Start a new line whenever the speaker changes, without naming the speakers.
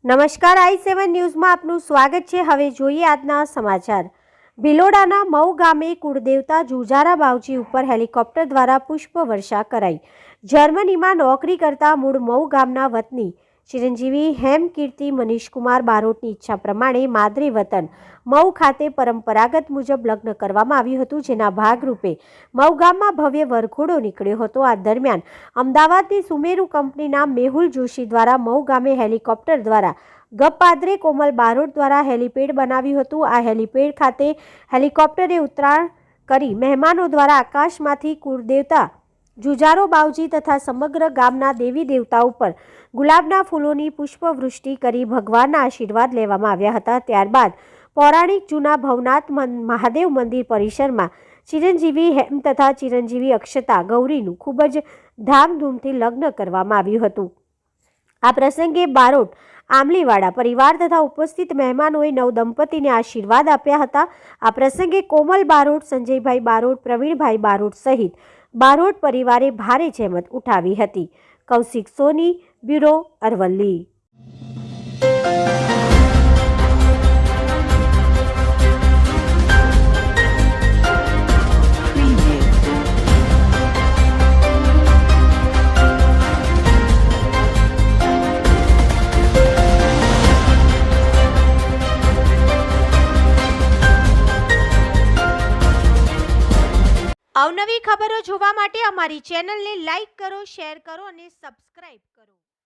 નમસ્કાર, i7 ન્યૂઝમાં આપનું સ્વાગત છે। હવે જોઈએ આજના સમાચાર। ભિલોડાના મઉ ગામે કુળદેવતા જુજારા બાવજી ઉપર હેલિકોપ્ટર દ્વારા પુષ્પવર્ષા કરાઈ। જર્મનીમાં નોકરી કરતા મૂળ મઉ ગામના વતની ચિરંજીવી હેમકીર્તિ મનીષકુમાર બારોટની ઈચ્છા પ્રમાણે માદરે વતન મઉ ખાતે પરંપરાગત મુજબ લગ્ન કરવામાં આવ્યું હતું, જેના ભાગરૂપે મઉ ગામમાં ભવ્ય વરઘોડો નીકળ્યો હતો। આ દરમિયાન અમદાવાદની સુમેરુ કંપનીના મેહુલ જોશી દ્વારા મઉ ગામે હેલિકોપ્ટર દ્વારા ગપાદરે કોમલ બારોટ દ્વારા હેલિપેડ બનાવ્યું હતું। આ હેલિપેડ ખાતે હેલિકોપ્ટરે ઉતરાણ કરી મહેમાનો દ્વારા આકાશમાંથી કુળદેવતા જુજારો બાવજી તથા સમગ્ર ગામના દેવી દેવતા ઉપર ગુલાબના ફૂલોની પુષ્પવૃષ્ટિ કરી ભગવાનના આશીર્વાદ લેવામાં આવ્યા હતા। ત્યારબાદ પૌરાણિક જૂના ભવનાથ મહાદેવ મંદિર પરિસરમાં ચિરંજીવી હેમ તથા ચિરંજીવી અક્ષતા ગૌરીનું ખૂબ જ ધામધૂમથી લગ્ન કરવામાં આવ્યું હતું। આ પ્રસંગે બારોટ આમલીવાડા પરિવાર તથા ઉપસ્થિત મહેમાનોએ નવદંપતીને આશીર્વાદ આપ્યા હતા। આ પ્રસંગે કોમલ બારોટ, સંજયભાઈ બારોટ, પ્રવીણભાઈ બારોટ સહિત બારોટ પરિવારે ભારે જહેમત ઉઠાવી હતી। કૌશિક સોની, બ્યુરો, અરવલ્લી। અવનવી ખબરો જોવા માટે અમારી ચેનલને લાઈક કરો, શેર કરો અને સબસ્ક્રાઈબ